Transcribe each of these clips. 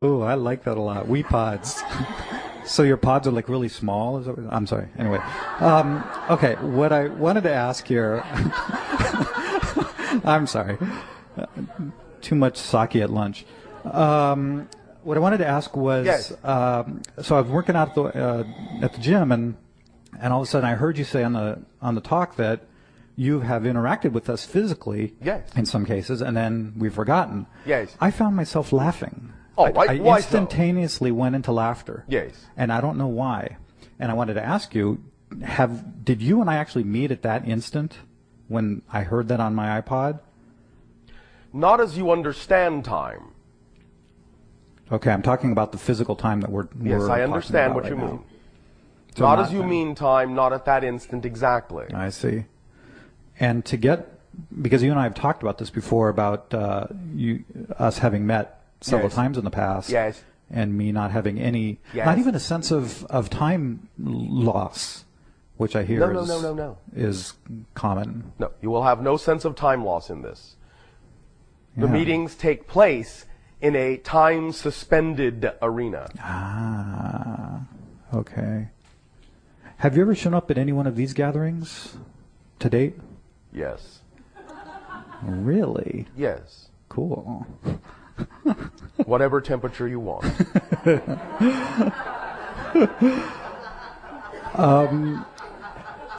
Oh, I like that a lot. Wee pods. So your pods are like really small? I'm sorry. Anyway. Okay, what I wanted to ask here. I'm sorry. Too much sake at lunch. What I wanted to ask was, Yes. So I'm working out at the gym, and all of a sudden I heard you say on the talk that you have interacted with us physically, Yes. in some cases, and then we've forgotten. Yes. I found myself laughing. Oh, why so? Instantaneously went into laughter. Yes. And I don't know why. And I wanted to ask you, did you and I actually meet at that instant when I heard that on my iPod? Not as you understand time. Okay, I'm talking about the physical time that we're Yes, I talking understand about what right you now. mean. So Not as you mean time, not at that instant exactly. I see. And because you and I have talked about this before about us having met several Yes. times in the past. Yes. And me not having any, Yes. not even a sense of time loss, which I hear No. is common. No, you will have no sense of time loss in this. The Yeah. meetings take place in a time-suspended arena. Ah, okay. Have you ever shown up at any one of these gatherings to date? Yes. Really? Yes. Cool. Whatever temperature you want.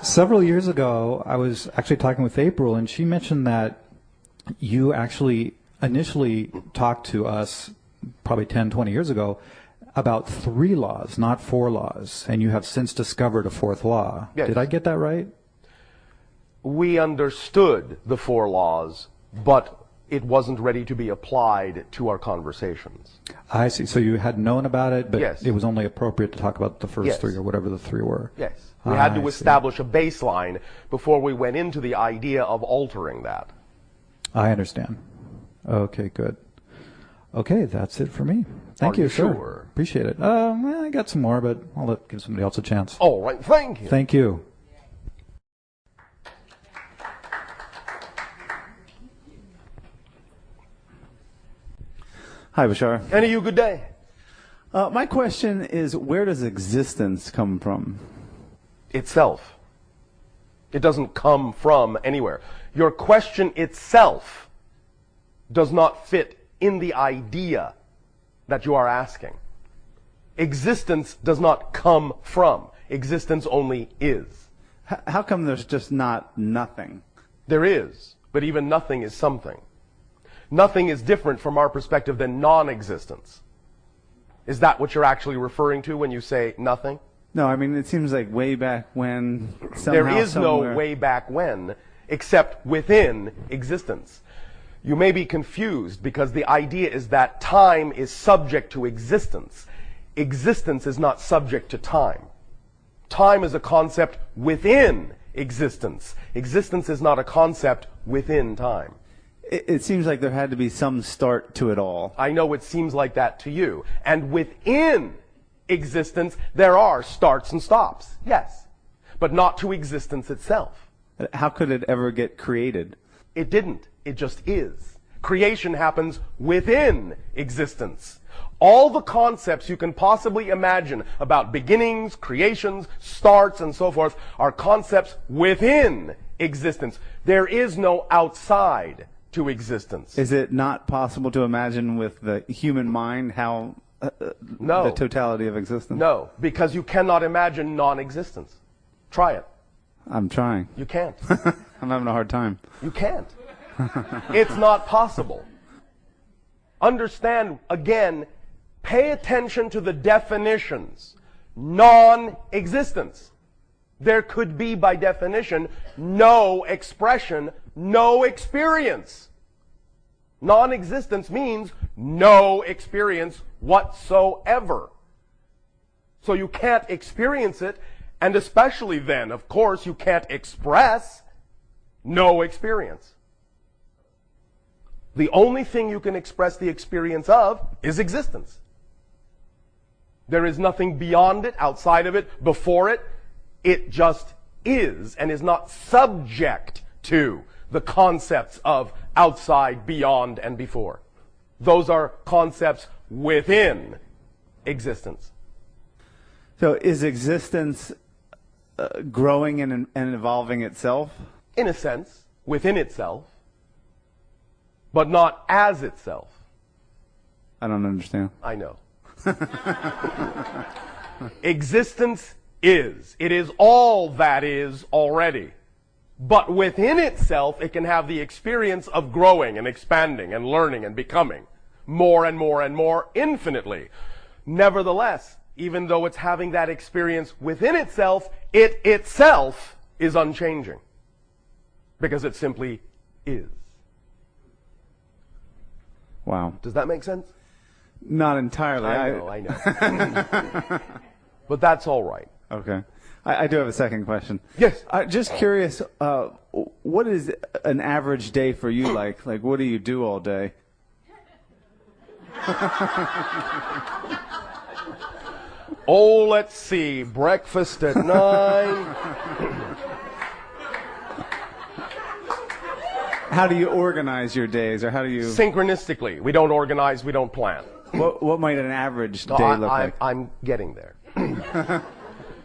Several years ago, I was actually talking with April, and she mentioned that you actually initially talked to us probably 10, 20 years ago about 3 laws, not 4 laws, and you have since discovered a 4th law. Yes. Did I get that right? We understood the 4 laws, but it wasn't ready to be applied to our conversations. I see. So you had known about it, but Yes. it was only appropriate to talk about the first Yes. 3 or whatever the 3 were. Yes. We had I to see. establish a baseline before we went into the idea of altering that. I understand. Okay, good. Okay, that's it for me. Thank Are you, you sir. sure? Appreciate it. Well, I got some more, but I'll give somebody else a chance. All right, thank you. Thank you. Hi, Bashar. Any of you good day? My question is, where does existence come from? Itself. It doesn't come from anywhere. Your question itself does not fit in the idea that you are asking. Existence does not come from. Existence only is. How come there's just not nothing? There is, but even nothing is something. Nothing is different from our perspective than non-existence. Is that what you're actually referring to when you say nothing? No, I mean, it seems like way back when, somehow, There is somewhere. no way back when, except within existence. You may be confused because the idea is that time is subject to existence. Existence is not subject to time. Time is a concept within existence. Existence is not a concept within time. It seems like there had to be some start to it all. I know it seems like that to you. And within existence, there are starts and stops. Yes. But not to existence itself. How could it ever get created? It didn't. It just is. Creation happens within existence. All the concepts you can possibly imagine about beginnings, creations, starts, and so forth are concepts within existence. There is no outside to existence. Is it not possible to imagine with the human mind how No. the totality of existence? No, because you cannot imagine non-existence. Try it. I'm trying. You can't. I'm having a hard time. You can't. It's not possible. Understand, again, pay attention to the definitions. Non-existence. There could be, by definition, no expression, no experience. Non-existence means no experience whatsoever. So you can't experience it, and especially then, of course, you can't express no experience. The only thing you can express the experience of is existence. There is nothing beyond it, outside of it, before it. It just is and is not subject to the concepts of outside, beyond, and before. Those are concepts within existence. So is existence growing and evolving itself? In a sense, within itself, but not as itself. I don't understand. I know. Existence is. It is all that is already. But within itself, it can have the experience of growing and expanding and learning and becoming more and more and more infinitely. Nevertheless, even though it's having that experience within itself, it itself is unchanging. Because it simply is. Wow. Does that make sense? Not entirely. I know. But that's all right. Okay. I do have a second question. Yes. Just curious, what is an average day for you like? Like, what do you do all day? Oh, let's see. Breakfast at 9. How do you organize your days, or how do you... Synchronistically. We don't organize, we don't plan. What might an average day look like? I'm getting there.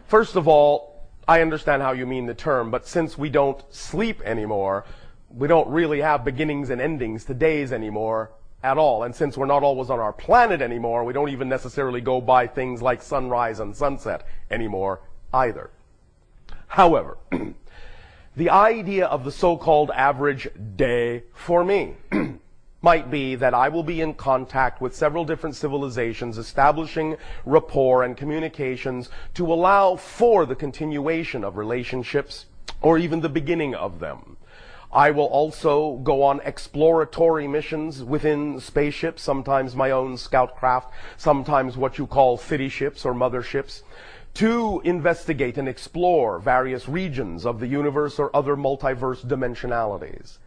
First of all, I understand how you mean the term, but since we don't sleep anymore, we don't really have beginnings and endings to days anymore at all. And since we're not always on our planet anymore, we don't even necessarily go by things like sunrise and sunset anymore either. However, the idea of the so-called average day for me might be that I will be in contact with several different civilizations, establishing rapport and communications to allow for the continuation of relationships or even the beginning of them. I will also go on exploratory missions within spaceships, sometimes my own scout craft, sometimes what you call city ships or motherships, to investigate and explore various regions of the universe or other multiverse dimensionalities.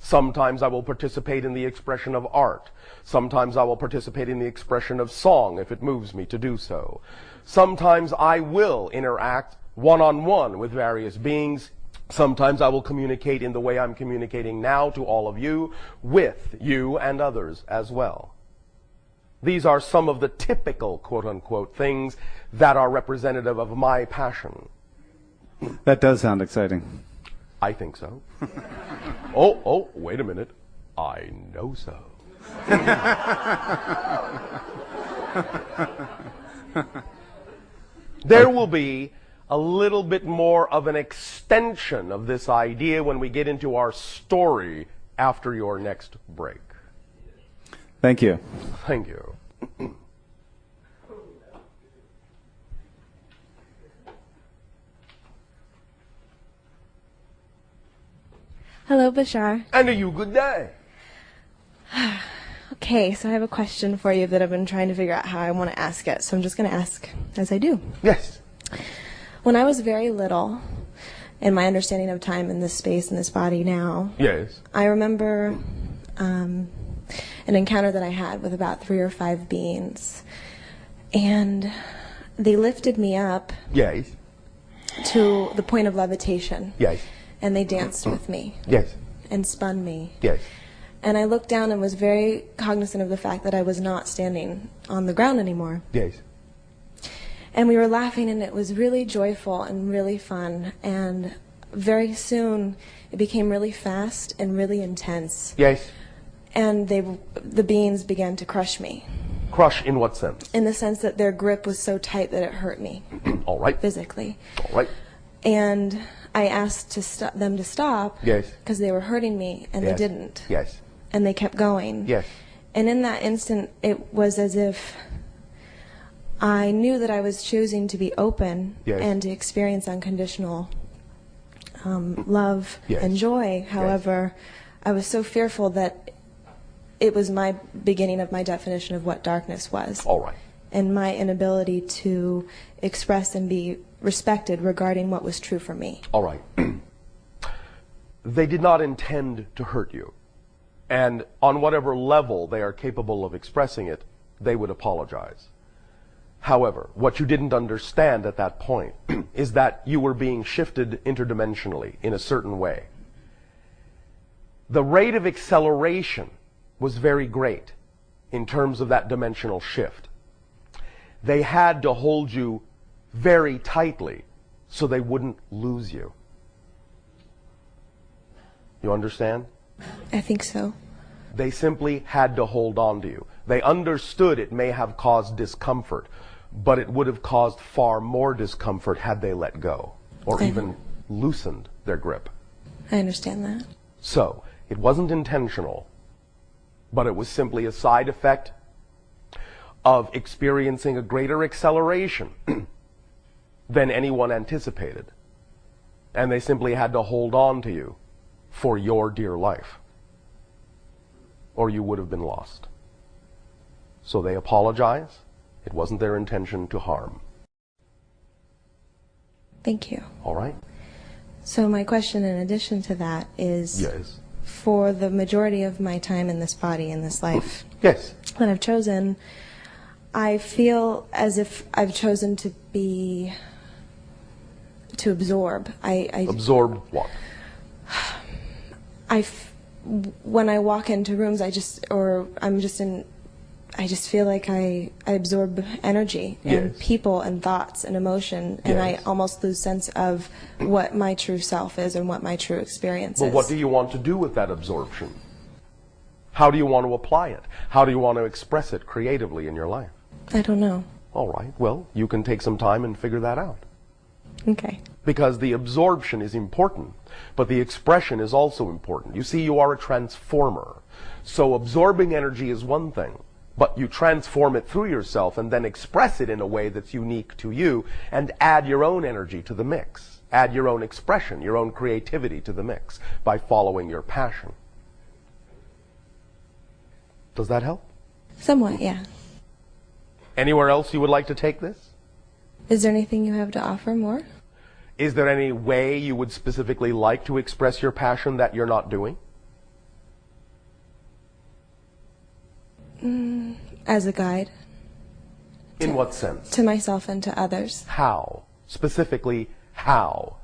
Sometimes I will participate in the expression of art. Sometimes I will participate in the expression of song if it moves me to do so. Sometimes I will interact one-on-one with various beings. Sometimes I will communicate in the way I'm communicating now to all of you, with you and others as well. These are some of the typical, quote-unquote, things that are representative of my passion. That does sound exciting. I think so. Oh, wait a minute. I know so. There will be a little bit more of an extension of this idea when we get into our story after your next break. Thank you. Thank you. Hello, Bashar. And a you good day. Okay, so I have a question for you that I've been trying to figure out how I want to ask it, so I'm just going to ask as I do. Yes. When I was very little, in my understanding of time in this space, in this body now, Yes. I remember an encounter that I had with about 3 or 5 beings, and they lifted me up Yes. to the point of levitation, Yes. and they danced with me Yes. and spun me. Yes. And I looked down and was very cognizant of the fact that I was not standing on the ground anymore. Yes. And we were laughing, and it was really joyful and really fun. And very soon, it became really fast and really intense. Yes. And the beings began to crush me. Crush in what sense? In the sense that their grip was so tight that it hurt me. All right. Physically. All right. And I asked them to stop. Yes. Because they were hurting me, and Yes. they didn't. Yes. And they kept going. Yes. And in that instant, it was as if I knew that I was choosing to be open Yes. and to experience unconditional love Yes. and joy. However, I was so fearful that it was my beginning of my definition of what darkness was. All right. And my inability to express and be respected regarding what was true for me. All right. They did not intend to hurt you. And on whatever level they are capable of expressing it, they would apologize. However, what you didn't understand at that point is that you were being shifted interdimensionally in a certain way. The rate of acceleration was very great. in terms of that dimensional shift. They had to hold you very tightly so they wouldn't lose you. You understand? I think so. They simply had to hold on to you. They understood it may have caused discomfort, but it would have caused far more discomfort had they let go or even loosened their grip. I understand that. So, it wasn't intentional, but it was simply a side effect of experiencing a greater acceleration than anyone anticipated. And they simply had to hold on to you for your dear life, or you would have been lost. So they apologize. It wasn't their intention to harm. Thank you. All right? So my question in addition to that is, Yes. for the majority of my time in this body, in this life Yes. that I've chosen, I feel as if I've chosen to absorb. Absorb what? When I walk into rooms, I just feel like I absorb energy and Yes. people and thoughts and emotion, and Yes. I almost lose sense of what my true self is and what my true experience But is. what do you want to do with that absorption? How do you want to apply it? How do you want to express it creatively in your life? I don't know. All right, well, you can take some time and figure that out. Okay. Because the absorption is important, but the expression is also important. You see, you are a transformer. So absorbing energy is one thing, but you transform it through yourself and then express it in a way that's unique to you and add your own energy to the mix. Add your own expression, your own creativity to the mix by following your passion. Does that help? Somewhat, yeah. Anywhere else you would like to take this? Is there anything you have to offer more? Is there any way you would specifically like to express your passion that you're not doing? As a guide In what sense? to myself and to others. How? Specifically, how?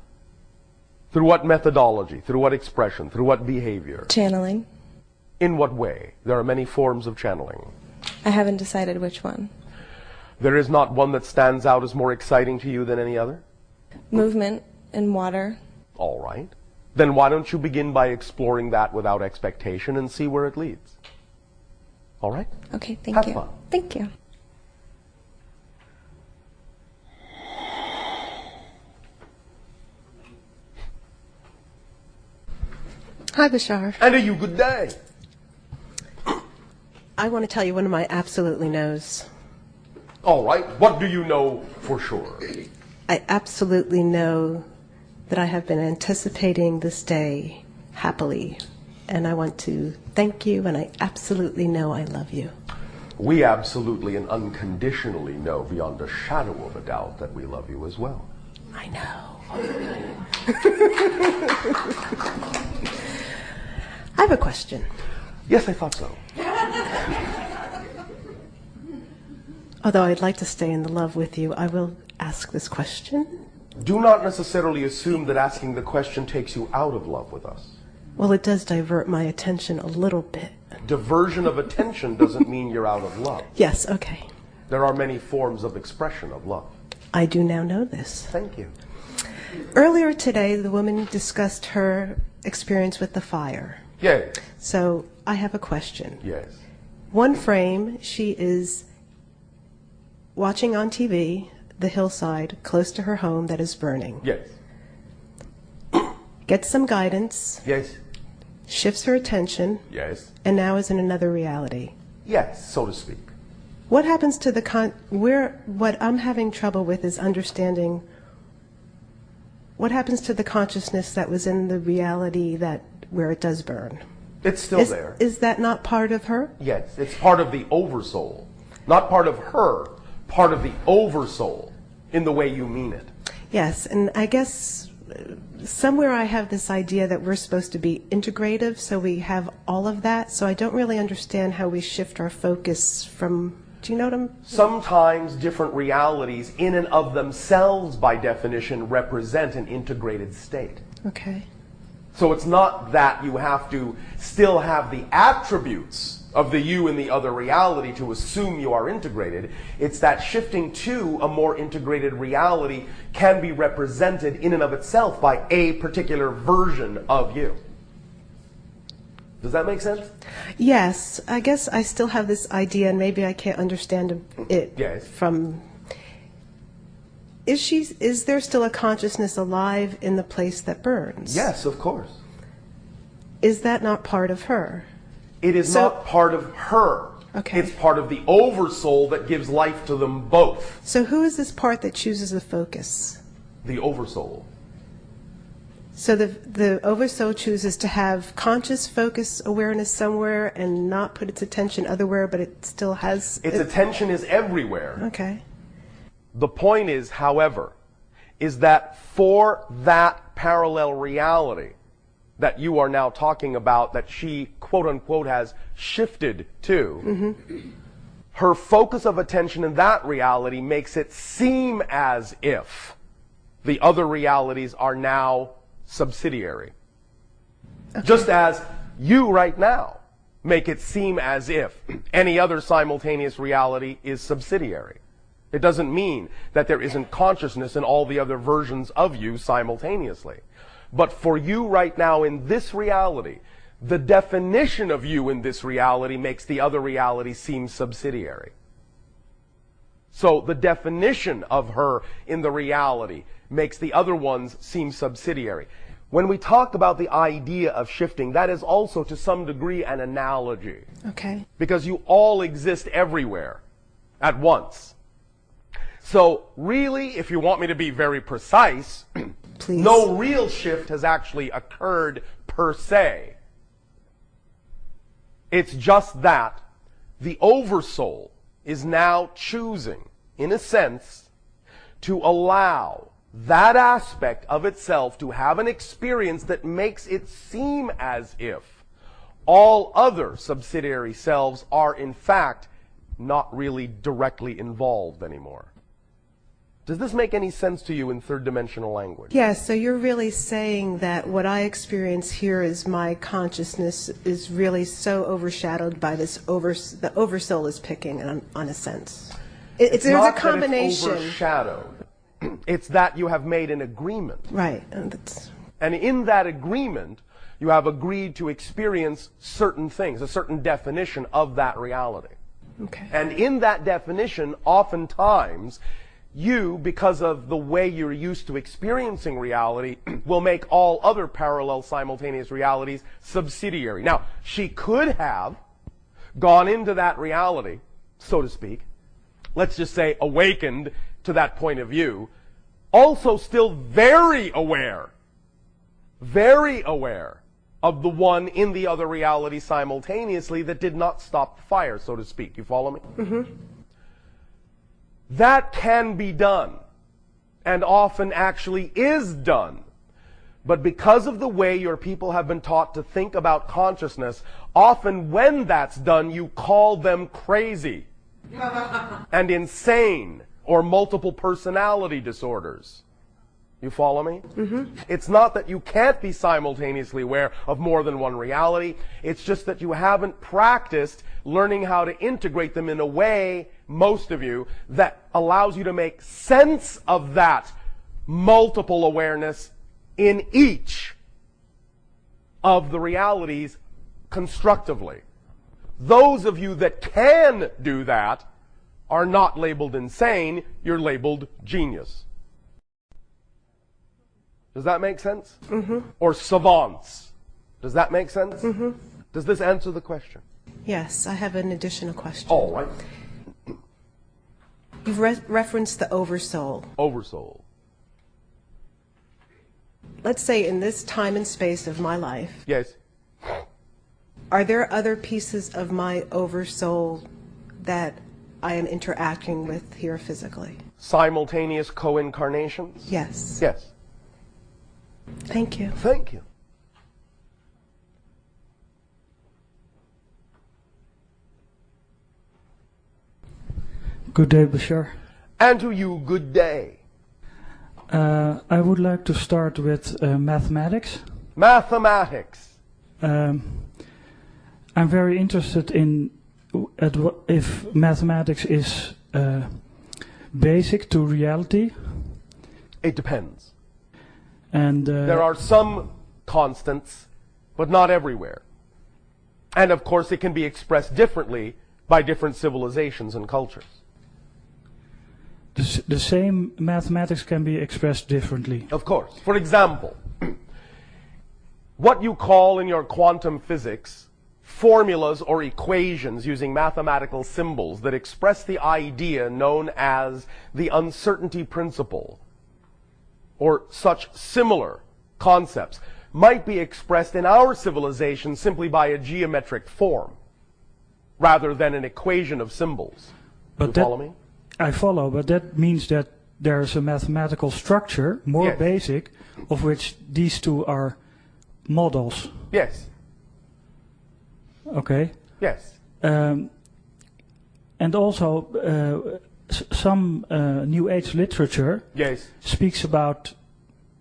Through what methodology? Through what expression? Through what behavior? Channeling. In what way? There are many forms of channeling. I haven't decided which one. There is not one that stands out as more exciting to you than any other? Movement in water. All right. Then why don't you begin by exploring that without expectation and see where it leads? All right? Okay, thank Have you. fun. Thank you. Hi, Bashar. And a you good day. I want to tell you one of my absolutely knows. All right. What do you know for sure? I absolutely know that I have been anticipating this day happily. And I want to thank you, and I absolutely know I love you. We absolutely and unconditionally know beyond a shadow of a doubt that we love you as well. I know. I have a question. Yes, I thought so. Although I'd like to stay in the love with you, I will ask this question. Do not necessarily assume that asking the question takes you out of love with us. Well, it does divert my attention a little bit. Diversion of attention doesn't mean you're out of love. Yes, okay. There are many forms of expression of love. I do now know this. Thank you. Earlier today, the woman discussed her experience with the fire. Yes. So I have a question. Yes. One frame, she is watching on TV the hillside close to her home that is burning. Yes. Gets some guidance, Yes. shifts her attention, Yes. and now is in another reality. Yes, so to speak. What happens to the what I'm having trouble with is understanding what happens to the consciousness that was in the reality that where it does burn. It's still there. Is that not part of her? Yes, it's part of the Oversoul. Not part of her, part of the Oversoul in the way you mean it. Yes, and I guess somewhere I have this idea that we're supposed to be integrative, so we have all of that. So I don't really understand how we shift our focus from, do you know what I'm... Sometimes different realities in and of themselves, by definition, represent an integrated state. Okay. So it's not that you have to still have the attributes of the you in the other reality to assume you are integrated. It's that shifting to a more integrated reality can be represented in and of itself by a particular version of you. Does that make sense? Yes, I guess I still have this idea, and maybe I can't understand it Yes. from... Is there still a consciousness alive in the place that burns? Yes, of course. Is that not part of her? It is not part of her. Okay. It's part of the Oversoul that gives life to them both. So who is this part that chooses the focus? The Oversoul. So the Oversoul chooses to have conscious focus awareness somewhere and not put its attention otherwhere, but it still has... Its attention is everywhere. Okay. The point is, however, is that for that parallel reality that you are now talking about, that she, quote unquote, has shifted to, her focus of attention in that reality makes it seem as if the other realities are now subsidiary. Okay. Just as you right now make it seem as if any other simultaneous reality is subsidiary. It doesn't mean that there isn't consciousness in all the other versions of you simultaneously. But for you right now in this reality, the definition of you in this reality makes the other reality seem subsidiary. So the definition of her in the reality makes the other ones seem subsidiary. When we talk about the idea of shifting, that is also to some degree an analogy. Okay. Because you all exist everywhere at once. So really, if you want me to be very precise, Please. No real shift has actually occurred per se. It's just that the Oversoul is now choosing, in a sense, to allow that aspect of itself to have an experience that makes it seem as if all other subsidiary selves are in fact not really directly involved anymore. Does this make any sense to you in third-dimensional language? Yes, so you're really saying that what I experience here is my consciousness is really so overshadowed by this the Oversoul is picking on a sense. There's a combination. That it's overshadowed. It's that you have made an agreement. Right. And in that agreement, you have agreed to experience certain things, a certain definition of that reality. Okay. And in that definition, oftentimes, you, because of the way you're used to experiencing reality, will make all other parallel simultaneous realities subsidiary. Now, she could have gone into that reality, so to speak, let's just say awakened to that point of view, also still very aware of the one in the other reality simultaneously that did not stop the fire, so to speak. You follow me? Mm-hmm. That can be done, and often actually is done. But because of the way your people have been taught to think about consciousness, often when that's done, you call them crazy and insane or multiple personality disorders. You follow me? Mm-hmm. It's not that you can't be simultaneously aware of more than one reality. It's just that you haven't practiced learning how to integrate them in a way, most of you, that allows you to make sense of that multiple awareness in each of the realities constructively. Those of you that can do that are not labeled insane, you're labeled genius. Does that make sense? Mm-hmm. Or savants. Does that make sense? Mm-hmm. Does this answer the question? Yes, I have an additional question. All right. You've referenced the Oversoul. Oversoul. Let's say in this time and space of my life, Yes. are there other pieces of my Oversoul that I am interacting with here physically? Simultaneous co-incarnations? Yes. Yes. Thank you. Thank you. Good day, Bashar. And to you, good day. I would like to start with mathematics. Mathematics. I'm very interested in if mathematics is basic to reality. It depends. And there are some constants, but not everywhere. And of course, it can be expressed differently by different civilizations and cultures. The same mathematics can be expressed differently. Of course. For example, what you call in your quantum physics formulas or equations using mathematical symbols that express the idea known as the uncertainty principle, or such similar concepts, might be expressed in our civilization simply by a geometric form, rather than an equation of symbols. But you follow me? I follow, but that means that there's a mathematical structure, more Yes. basic, of which these two are models. Yes. Okay. Yes. And also, some New Age literature Yes. speaks about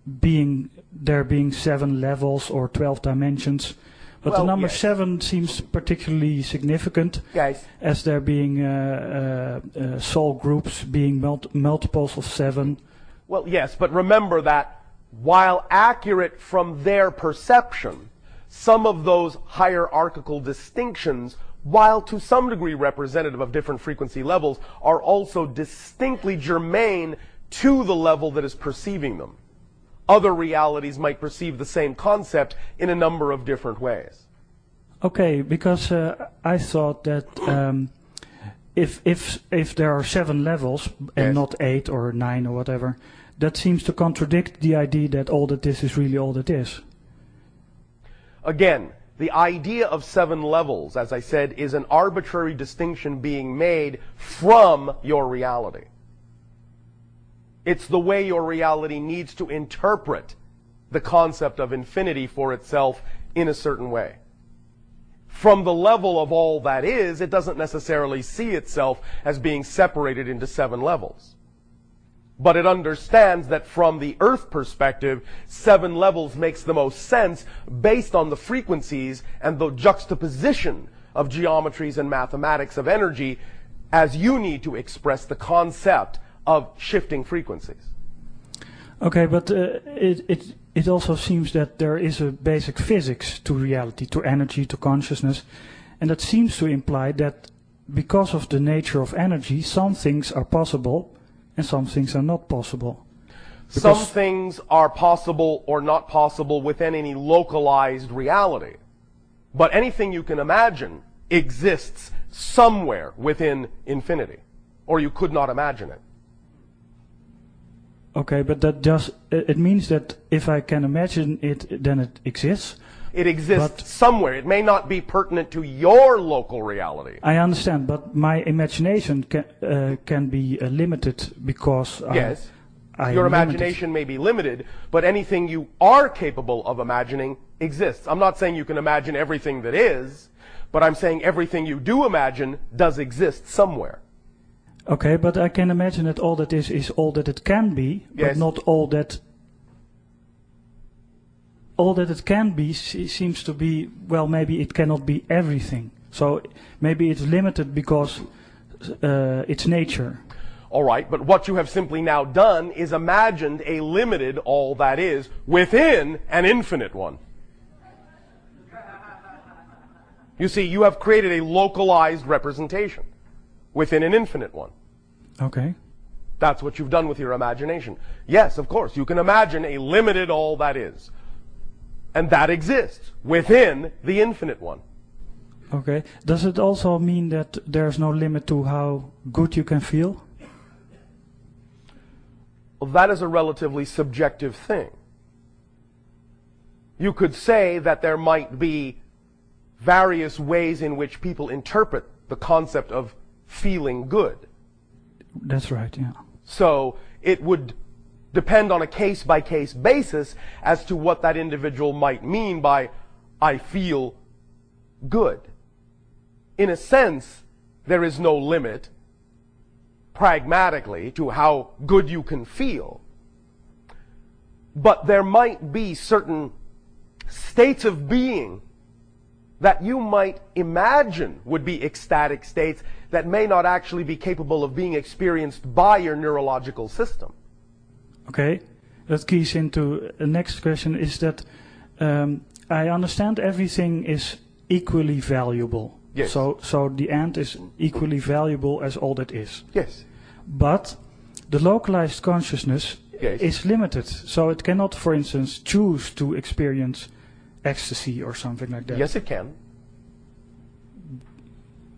there being 7 levels or 12 dimensions, but Well, the number yes. 7 seems particularly significant, Yes. as there being soul groups being multiples of 7. Well, yes, but remember that while accurate from their perception, some of those hierarchical distinctions, while to some degree representative of different frequency levels, are also distinctly germane to the level that is perceiving them. Other realities might perceive the same concept in a number of different ways. Okay, because I thought that if there are 7 levels and Yes. not 8 or 9 or whatever, that seems to contradict the idea that all that is really all that is. Again, the idea of 7 levels, as I said, is an arbitrary distinction being made from your reality. It's the way your reality needs to interpret the concept of infinity for itself in a certain way. From the level of all that is, it doesn't necessarily see itself as being separated into 7 levels. But it understands that from the Earth perspective, 7 levels makes the most sense based on the frequencies and the juxtaposition of geometries and mathematics of energy as you need to express the concept of shifting frequencies. Okay, but it also seems that there is a basic physics to reality, to energy, to consciousness, and that seems to imply that because of the nature of energy, some things are possible and some things are not possible. Some things are possible or not possible within any localized reality. But anything you can imagine exists somewhere within infinity, or you could not imagine it. Okay, but it means that if I can imagine it, then it exists. It exists somewhere. It may not be pertinent to your local reality. I understand, but my imagination can be limited because Yes. I Your am limited. imagination may be limited, but anything you are capable of imagining exists. I'm not saying you can imagine everything that is, but I'm saying everything you do imagine does exist somewhere. Okay, but I can imagine that all that is all that it can be, but Yes. not all that. All that it can be seems to be, well, maybe it cannot be everything. So maybe it's limited because it's nature. All right, but what you have simply now done is imagined a limited all that is within an infinite one. You see, you have created a localized representation within an infinite one. Okay. That's what you've done with your imagination. Yes, of course, you can imagine a limited all that is. And that exists within the infinite one. Okay. Does it also mean that there's no limit to how good you can feel? Well, that is a relatively subjective thing. You could say that there might be various ways in which people interpret the concept of feeling good. That's right, yeah. So it would depend on a case-by-case basis as to what that individual might mean by, I feel good. In a sense, there is no limit, pragmatically, to how good you can feel. But there might be certain states of being that you might imagine would be ecstatic states that may not actually be capable of being experienced by your neurological system. Okay, that keys into the next question is that I understand everything is equally valuable. Yes. So the ant is equally valuable as all that is. Yes. But the localized consciousness Yes. is limited. So it cannot, for instance, choose to experience ecstasy or something like that. Yes, it can.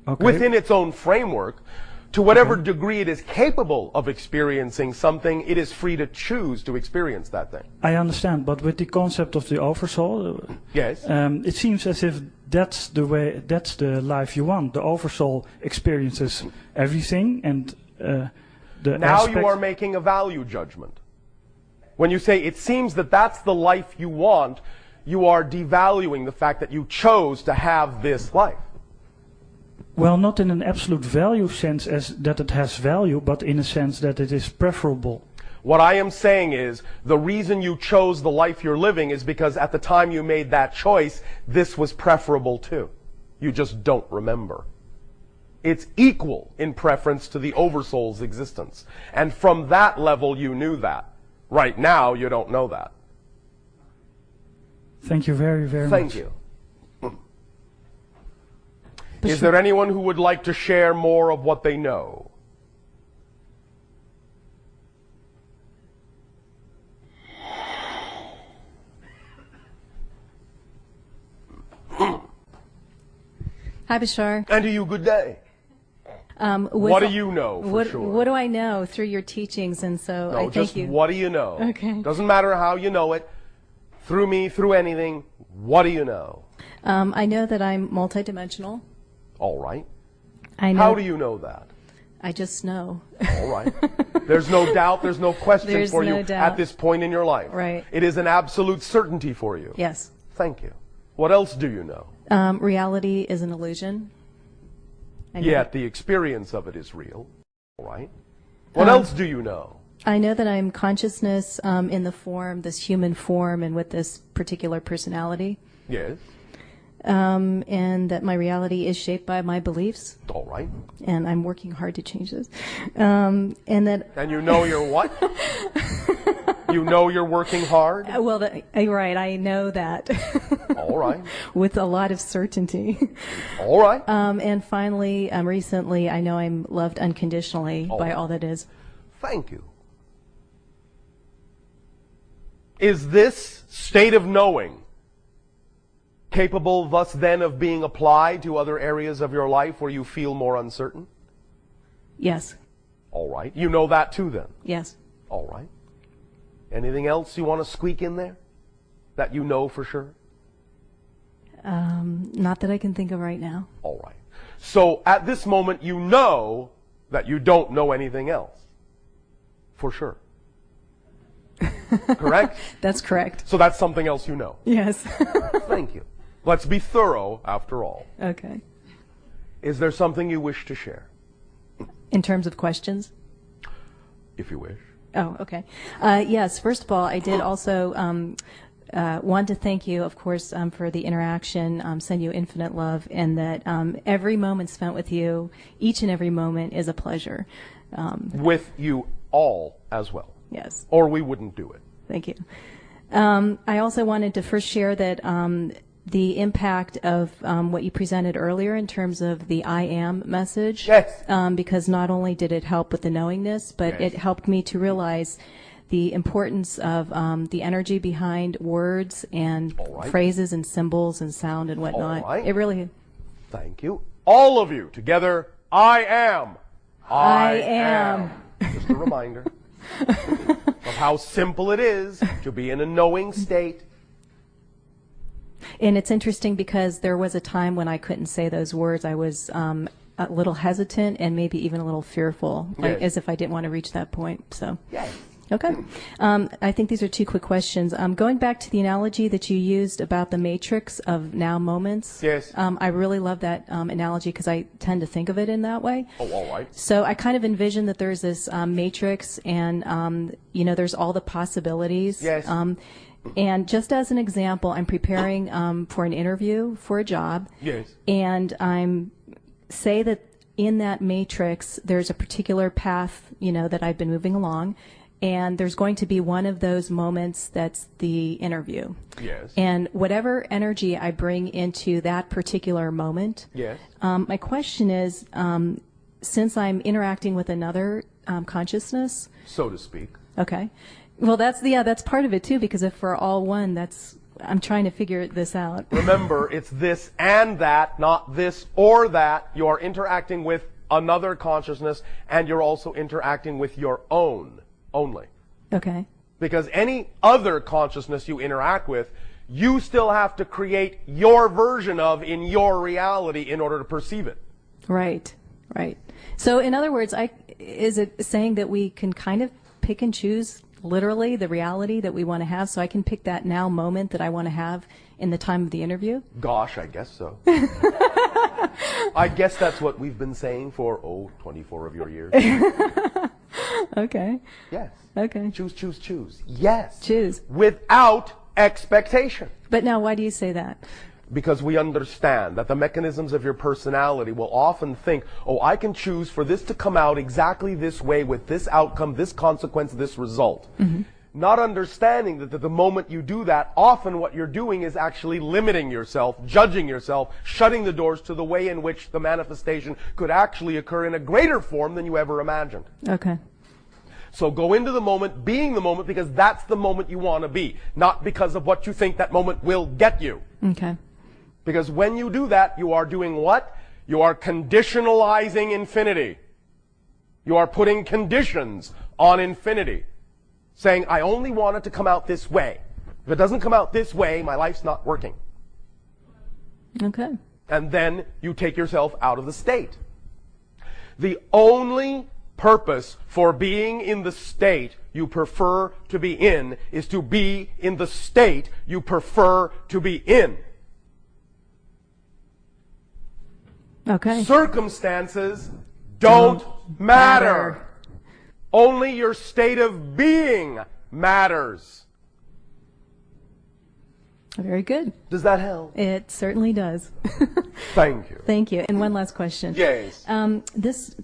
Okay. Within its own framework, to whatever degree it is capable of experiencing something, it is free to choose to experience that thing. I understand, but with the concept of the oversoul, Yes. it seems as if that's the way, that's the life you want. The oversoul experiences everything, and the Now aspect. you are making a value judgment. When you say it seems that that's the life you want, you are devaluing the fact that you chose to have this life. Well, not in an absolute value sense as that it has value, but in a sense that it is preferable. What I am saying is, the reason you chose the life you're living is because at the time you made that choice, this was preferable too. You just don't remember. It's equal in preference to the Oversoul's existence. And from that level, you knew that. Right now, you don't know that. Thank you very, very much. Thank you. Is there anyone who would like to share more of what they know? Hi, Bashar. And to you, good day. What do you know for sure? What do I know through your teachings? And so I No, thank just you. what do you know? Okay. Doesn't matter how you know it. Through me, through anything. What do you know? I know that I'm multidimensional. All right. I know. How do you know that? I just know. All right. There's no doubt, there's no question There's for no you doubt. at this point in your life. Right. It is an absolute certainty for you. Yes. Thank you. What else do you know? Reality is an illusion. I know. Yet the experience of it is real. All right. What else do you know? I know that I'm consciousness in the form, this human form, and with this particular personality. Yes. And that my reality is shaped by my beliefs. All right. And I'm working hard to change this. And that. And you know you're what? You know you're working hard? Well, right. I know that. All right. With a lot of certainty. All right. And finally, recently, I know I'm loved unconditionally by all that is. Thank you. Is this state of knowing capable thus then of being applied to other areas of your life where you feel more uncertain? Yes. All right. You know that too then? Yes. All right. Anything else you want to squeak in there that you know for sure? Not that I can think of right now. All right. So at this moment you know that you don't know anything else. For sure. Correct? That's correct. So that's something else you know. Yes. Thank you. Let's be thorough after all. Okay. Is there something you wish to share? In terms of questions? If you wish. Oh, okay. Yes, first of all, I did also want to thank you, of course, for the interaction, send you infinite love, and that every moment spent with you, each and every moment, is a pleasure. With you all as well. Yes. Or we wouldn't do it. Thank you. I also wanted to first share that the impact of what you presented earlier in terms of the I am message. Yes. Because not only did it help with the knowingness, but Yes. it helped me to realize the importance of the energy behind words and phrases and symbols and sound and whatnot. All right. It really. Thank you. All of you together, I am. I am. Just a reminder of how simple it is to be in a knowing state. And it's interesting because there was a time when I couldn't say those words. I was a little hesitant and maybe even a little fearful, like Yes. as if I didn't want to reach that point. So, Yes. okay. I think these are two quick questions. Going back to the analogy that you used about the matrix of now moments. Yes. I really love that analogy because I tend to think of it in that way. Oh, all right. So I kind of envision that there's this matrix and, there's all the possibilities. Yes. And just as an example, I'm preparing for an interview for a job. Yes. And say that in that matrix, there's a particular path, that I've been moving along. And there's going to be one of those moments that's the interview. Yes. And whatever energy I bring into that particular moment, Yes. My question is, since I'm interacting with another consciousness, So to speak. okay, well that's part of it too, because if we're all one, I'm trying to figure this out. Remember, it's this and that, not this or that. You are interacting with another consciousness, and you're also interacting with your own only. Okay. Because any other consciousness you interact with, you still have to create your version of in your reality in order to perceive it. Right. So in other words, is it saying that we can kind of pick and choose literally the reality that we want to have, so I can pick that now moment that I want to have in the time of the interview? Gosh, I guess so. I guess that's what we've been saying for, 24 of your years. Okay. Yes. Okay. Choose. Yes. Choose. Without expectation. But now, why do you say that? Because we understand that the mechanisms of your personality will often think, I can choose for this to come out exactly this way with this outcome, this consequence, this result. Mm-hmm. Not understanding that the moment you do that, often what you're doing is actually limiting yourself, judging yourself, shutting the doors to the way in which the manifestation could actually occur in a greater form than you ever imagined. Okay. So go into the moment, being the moment, because that's the moment you want to be, not because of what you think that moment will get you. Okay. Because when you do that, you are doing what? You are conditionalizing infinity. You are putting conditions on infinity. Saying, I only want it to come out this way. If it doesn't come out this way, my life's not working. Okay. And then you take yourself out of the state. The only purpose for being in the state you prefer to be in is to be in the state you prefer to be in. Okay. Circumstances don't matter. Only your state of being matters. Very good. Does that help? It certainly does. Thank you. Thank you. And one last question. Yes. This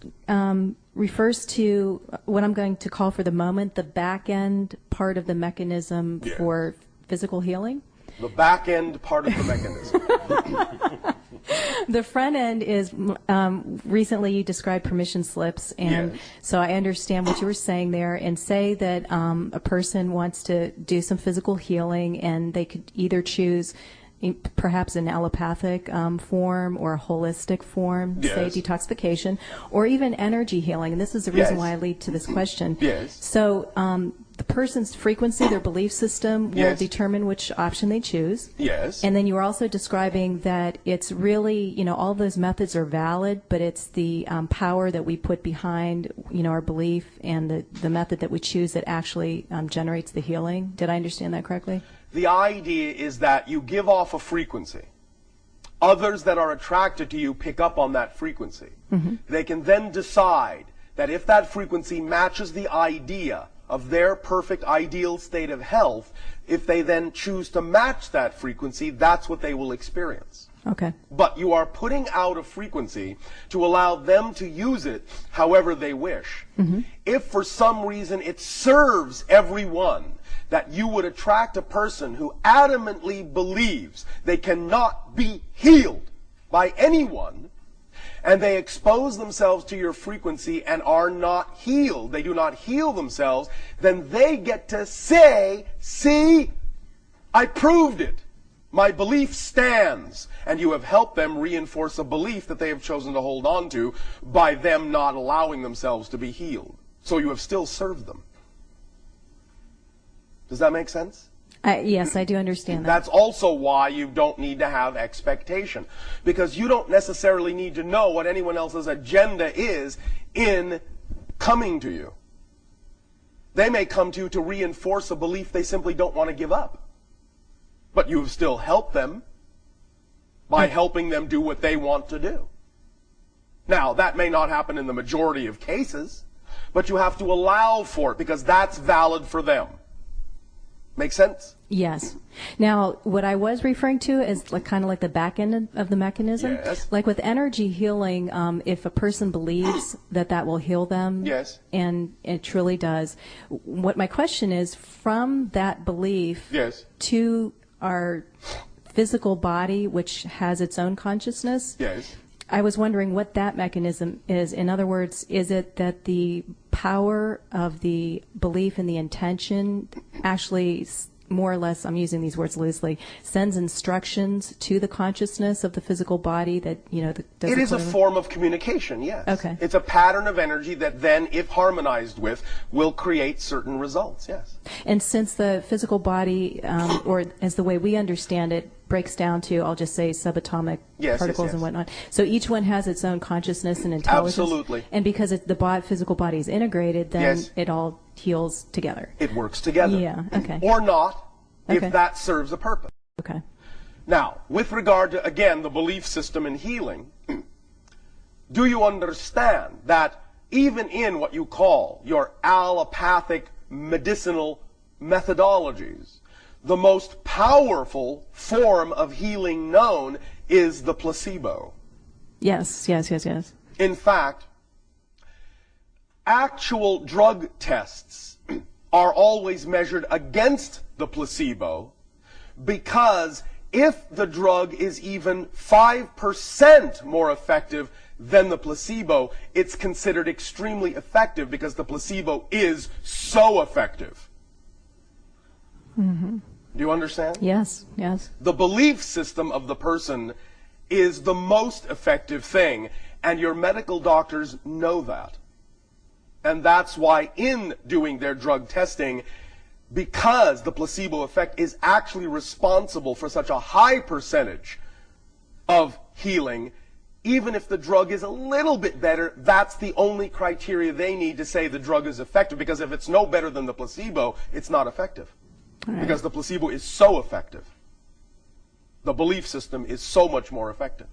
refers to what I'm going to call for the moment the back end part of the mechanism for physical healing. The back end part of the mechanism. The front end is, recently you described permission slips, and so I understand what you were saying there, and say that a person wants to do some physical healing, and they could either choose perhaps an allopathic form or a holistic form, say detoxification, or even energy healing, and this is the reason why I lead to this question. So the person's frequency, their belief system, will determine which option they choose. And then you were also describing that it's really, all those methods are valid, but it's the power that we put behind, our belief and the method that we choose that actually generates the healing. Did I understand that correctly? The idea is that you give off a frequency. Others that are attracted to you pick up on that frequency. Mm-hmm. They can then decide that if that frequency matches the idea of their perfect ideal state of health, if they then choose to match that frequency, that's what they will experience. Okay. But you are putting out a frequency to allow them to use it however they wish. Mm-hmm. If for some reason it serves everyone that you would attract a person who adamantly believes they cannot be healed by anyone, and they expose themselves to your frequency and are not healed, they do not heal themselves, then they get to say, see, I proved it. My belief stands. And you have helped them reinforce a belief that they have chosen to hold on to by them not allowing themselves to be healed. So you have still served them. Does that make sense? Yes, I do understand that. That's also why you don't need to have expectation. Because you don't necessarily need to know what anyone else's agenda is in coming to you. They may come to you to reinforce a belief they simply don't want to give up. But you've still helped them by helping them do what they want to do. Now, that may not happen in the majority of cases, but you have to allow for it because that's valid for them. Make sense? Yes. Now, what I was referring to is like kind of like the back end of the mechanism. Yes. Like with energy healing, if a person believes that that will heal them, Yes. and it truly does. What my question is, from that belief Yes. to our physical body, which has its own consciousness, Yes. I was wondering what that mechanism is. In other words, is it that the power of the belief and the intention actually, more or less, I'm using these words loosely, sends instructions to the consciousness of the physical body that, you know, does It is a whatever? form of communication, yes. Okay. It's a pattern of energy that then, if harmonized with, will create certain results, yes. And since the physical body, or as the way we understand it, breaks down to, I'll just say, subatomic Yes, particles yes. and whatnot. So each one has its own consciousness and intelligence. Absolutely. And because the physical body is integrated, then Yes. it all heals together. It works together. Yeah, okay. Or not, Okay. if that serves a purpose. Okay. Now, with regard to, again, the belief system in healing, do you understand that even in what you call your allopathic medicinal methodologies, the most powerful form of healing known is the placebo? Yes, yes, yes, yes. In fact, actual drug tests are always measured against the placebo, because if the drug is even 5% more effective than the placebo, it's considered extremely effective because the placebo is so effective. Mm-hmm. Do you understand? Yes, yes. The belief system of the person is the most effective thing, and your medical doctors know that. And that's why in doing their drug testing, because the placebo effect is actually responsible for such a high percentage of healing, even if the drug is a little bit better, that's the only criteria they need to say the drug is effective, because if it's no better than the placebo, it's not effective. Right. Because the placebo is so effective. The belief system is so much more effective.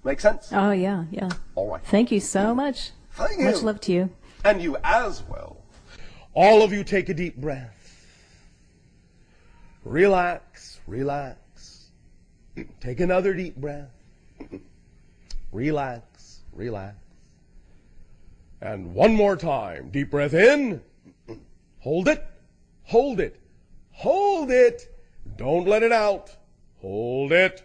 Make sense? Oh, yeah, yeah. All right. Thank you so much. Thank you. Much love to you. And you as well. All of you take a deep breath. Relax, relax. Take another deep breath. Relax, relax. And one more time. Deep breath in. Hold it. Hold it. Hold it. Don't let it out. Hold it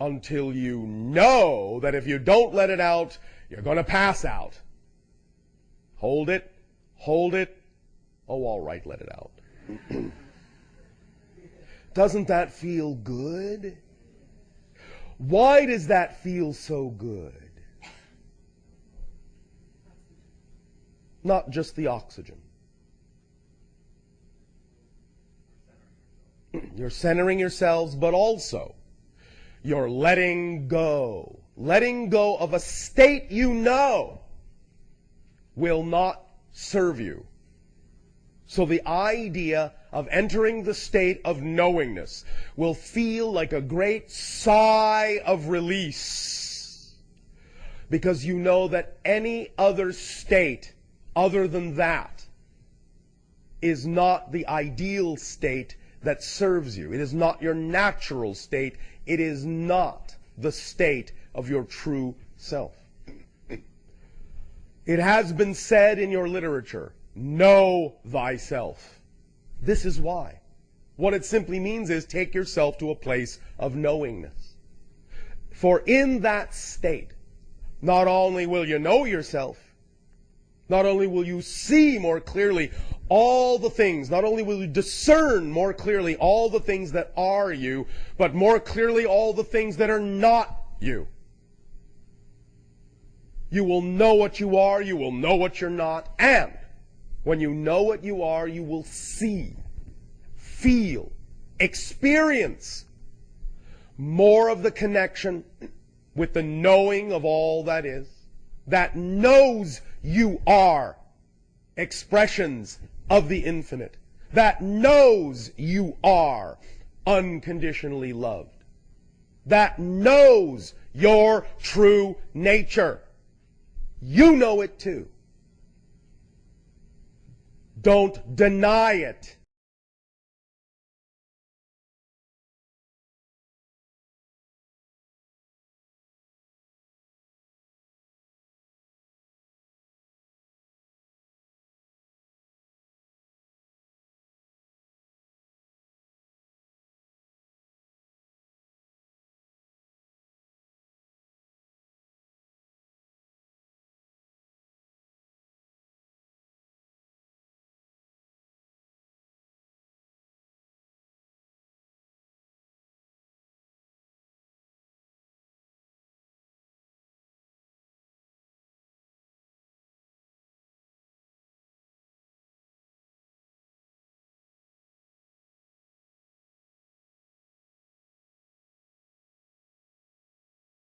until you know that if you don't let it out, you're going to pass out. Hold it. Hold it. Oh, all right, let it out. Doesn't that feel good? Why does that feel so good? Not just the oxygen. You're centering yourselves, but also you're letting go. Letting go of a state you know will not serve you. So the idea of entering the state of knowingness will feel like a great sigh of release, because you know that any other state other than that is not the ideal state that serves you. It is not your natural state. It is not the state of your true self. It has been said in your literature, know thyself. This is why. What it simply means is take yourself to a place of knowingness. For in that state, not only will you know yourself, not only will you see more clearly all the things, not only will you discern more clearly all the things that are you, but more clearly all the things that are not you. You will know what you are, you will know what you're not, and when you know what you are, you will see, feel, experience more of the connection with the knowing of all that is, that knows you are expressions of the infinite, that knows you are unconditionally loved, that knows your true nature. You know it too. Don't deny it.